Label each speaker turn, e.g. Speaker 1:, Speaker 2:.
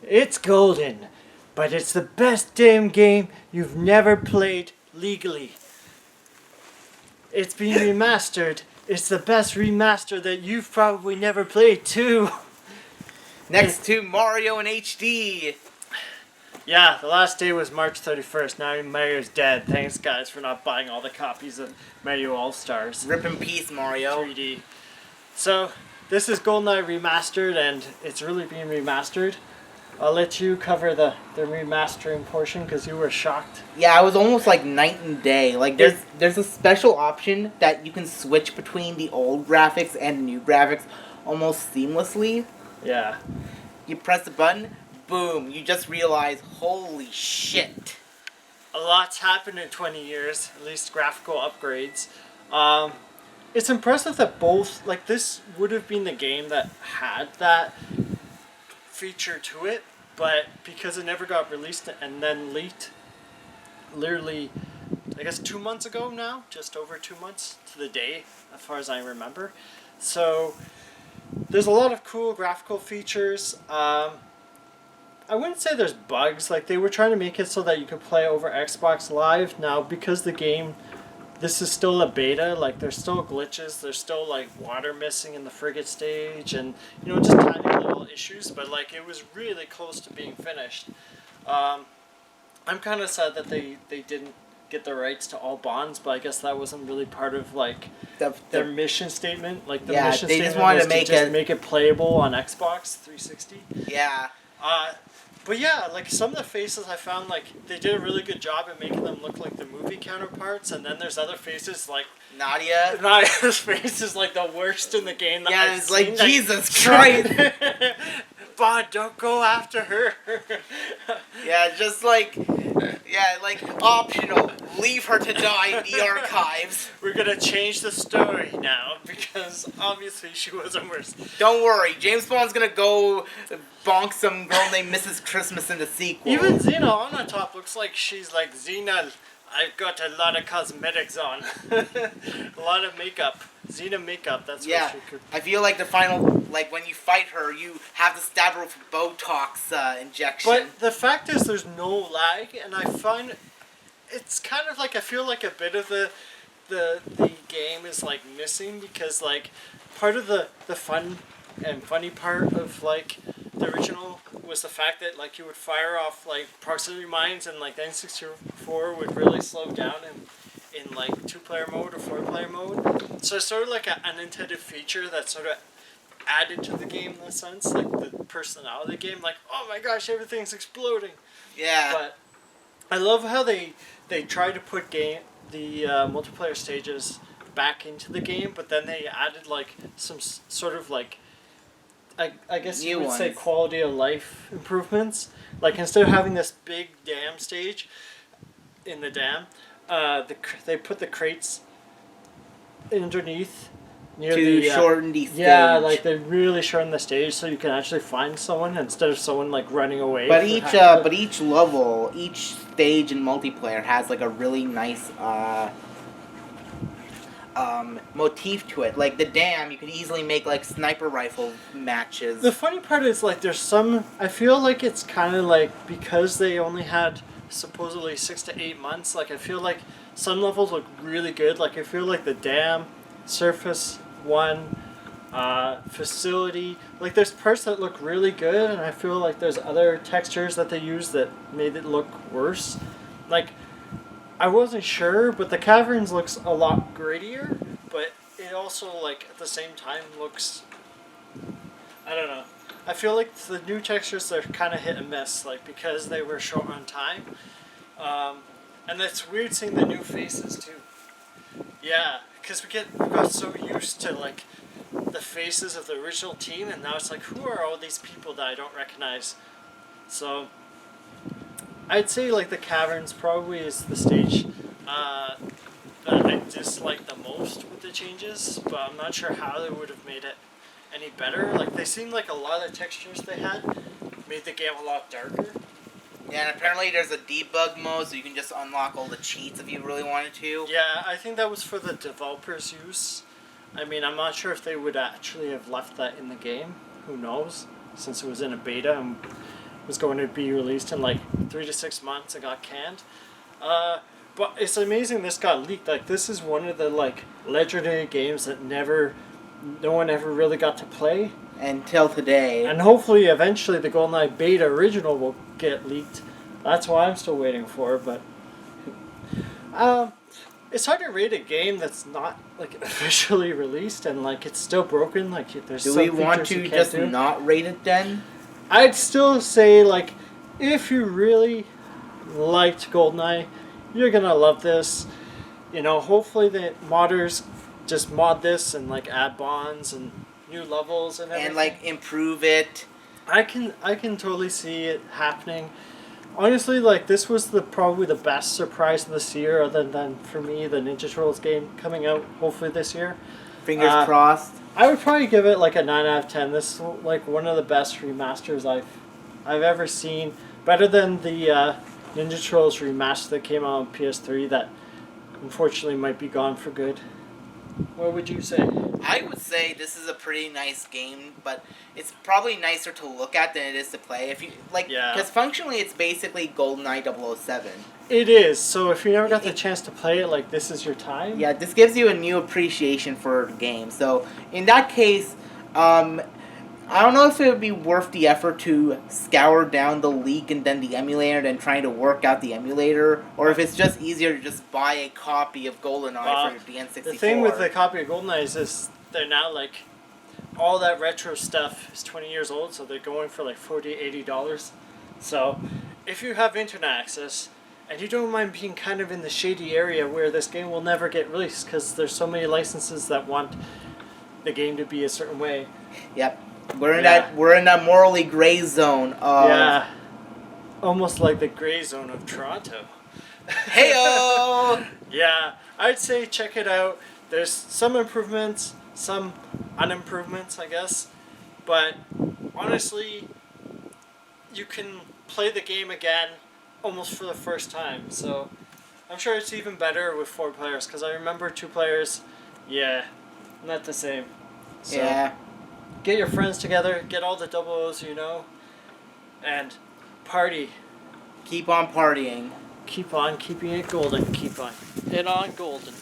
Speaker 1: It's golden, but it's the best damn game you've never played legally. It's been remastered. It's the best remaster that you've probably never played too.
Speaker 2: Next to Mario in HD.
Speaker 1: Yeah, the last day was March 31st. Now Mario's dead. Thanks, guys, for not buying all the copies of Mario All-Stars.
Speaker 2: Rip in peace, Mario.
Speaker 1: 3D. So, this is GoldenEye Remastered, and it's really being remastered. I'll let you cover the remastering portion because you were shocked.
Speaker 2: Yeah, it was almost like night and day. Like there's a special option that you can switch between the old graphics and the new graphics almost seamlessly.
Speaker 1: Yeah.
Speaker 2: You press the button, boom, you just realize, holy shit.
Speaker 1: A lot's happened in 20 years, at least graphical upgrades. It's impressive that both, like, this would have been the game that had that feature to it, but because it never got released and then leaked, literally, I guess 2 months ago now, just over 2 months to the day, as far as I remember. So, there's a lot of cool graphical features. I wouldn't say there's bugs. Like, they were trying to make it so that you could play over Xbox Live. Now, because the game, this is still a beta, like, there's still glitches. There's still, like, water missing in the frigate stage and, you know, just tiny little issues. But, like, it was really close to being finished. I'm kind of sad that they didn't get the rights to all bonds, but I guess that wasn't really part of, like, their mission statement. Like, the mission
Speaker 2: they
Speaker 1: statement
Speaker 2: just wanted
Speaker 1: was
Speaker 2: to
Speaker 1: make it playable on Xbox 360.
Speaker 2: Yeah.
Speaker 1: But yeah, like, some of the faces I found, like, they did a really good job at making them look like the movie counterparts, and then there's other faces, like... Nadia's face is, like, the worst in the game that I've
Speaker 2: it's
Speaker 1: seen.
Speaker 2: like, Jesus Christ!
Speaker 1: Bond, don't go after her!
Speaker 2: Yeah, just like... Yeah, like, optional. Leave her to die in the archives.
Speaker 1: We're gonna change the story now, because obviously she wasn't worse.
Speaker 2: Don't worry, James Bond's gonna go bonk some girl named Mrs. Christmas in the sequel.
Speaker 1: Even Xena on the top looks like she's like, Xena, I've got a lot of cosmetics on. A lot of makeup. Xena makeup, that's what she could...
Speaker 2: I feel like the final, like, when you fight her, you have to stab her with a Botox injection.
Speaker 1: But the fact is there's no lag, and I find it's kind of like, I feel like a bit of the game is, like, missing, because, like, part of the fun and funny part of, like, the original was the fact that, like, you would fire off, like, proximity mines, and, like, the N64 would really slow down in like 2-player mode or 4-player mode. So it's sort of like an unintended feature that sort of added to the game in a sense, like the personality of the game, like, oh my gosh, everything's exploding.
Speaker 2: Yeah.
Speaker 1: But I love how they try to put the multiplayer stages back into the game, but then they added, like, some sort of, like, I guess you would say quality of life improvements. Like, instead of having this big dam stage in the dam, they put the crates underneath
Speaker 2: to shorten the stage.
Speaker 1: Yeah, like, they really shorten the stage so you can actually find someone instead of someone, like, running away.
Speaker 2: But each level, each stage in multiplayer has, like, a really nice motif to it. Like the dam, you can easily make, like, sniper rifle matches.
Speaker 1: The funny part is, like, there's some... I feel like it's kind of like, because they only had supposedly 6 to 8 months, like, I feel like some levels look really good. Like, I feel like the dam, surface 1, facility, like, there's parts that look really good, and I feel like there's other textures that they used that made it look worse. Like, I wasn't sure, but the caverns looks a lot grittier, but it also, like, at the same time looks... I don't know. I feel like the new textures are kind of hit and miss, like, because they were short on time. And it's weird seeing the new faces, too. Yeah, because we got so used to, like, the faces of the original team, and now it's like, who are all these people that I don't recognize? So, I'd say, like, the caverns probably is the stage that I dislike the most with the changes, but I'm not sure how they would have made it any better. Like, they seemed like a lot of the textures they had made the game a lot darker.
Speaker 2: Yeah, and apparently there's a debug mode, so you can just unlock all the cheats if you really wanted to.
Speaker 1: Yeah, I think that was for the developers' use. I mean, I'm not sure if they would actually have left that in the game. Who knows? Since it was in a beta, and was going to be released in like 3 to 6 months. It got canned. But it's amazing this got leaked. Like this is one of the like legendary games that no one ever really got to play
Speaker 2: until today.
Speaker 1: And hopefully, eventually, the GoldenEye beta original will get leaked. That's what I'm still waiting for. But it's hard to rate a game that's not like officially released and like it's still broken. Like there's.
Speaker 2: Do
Speaker 1: some
Speaker 2: we want
Speaker 1: features you
Speaker 2: to
Speaker 1: can't
Speaker 2: just
Speaker 1: do.
Speaker 2: not rate it then?
Speaker 1: I'd still say like if you really liked GoldenEye, you're gonna love this. You know, hopefully the modders just mod this and like add bonds and new levels and everything.
Speaker 2: And like improve it.
Speaker 1: I can totally see it happening. Honestly, like this was probably the best surprise of this year, other than for me the Ninja Turtles game coming out hopefully this year.
Speaker 2: Fingers crossed.
Speaker 1: I would probably give it like a 9 out of 10. This is like one of the best remasters I've ever seen. Better than the Ninja Turtles remaster that came out on PS3 that unfortunately might be gone for good. What would you say?
Speaker 2: I would say this is a pretty nice game, but it's probably nicer to look at than it is to play. If you like, because functionally it's basically GoldenEye 007.
Speaker 1: It is. So if you never got the chance to play it, like this is your time.
Speaker 2: Yeah, this gives you a new appreciation for the game. So in that case, I don't know if it would be worth the effort to scour down the leak and then the emulator than trying to work out the emulator, or if it's just easier to just buy a copy of GoldenEye for the N64.
Speaker 1: The thing with the copy of GoldenEye is they're now like, all that retro stuff is 20 years old, so they're going for like $40, $80. So if you have internet access, and you don't mind being kind of in the shady area where this game will never get released, because there's so many licenses that want the game to be a certain way.
Speaker 2: Yep. We're in that morally gray zone of
Speaker 1: almost like the gray zone of Toronto.
Speaker 2: Heyo!
Speaker 1: Yeah, I'd say check it out. There's some improvements, some unimprovements, I guess. But honestly, you can play the game again almost for the first time. So I'm sure it's even better with 4 players, because I remember 2 players, not the same. So,
Speaker 2: yeah.
Speaker 1: Get your friends together, get all the double O's you know, and party.
Speaker 2: Keep on partying.
Speaker 1: Keep on keeping it golden. Keep on. It on golden.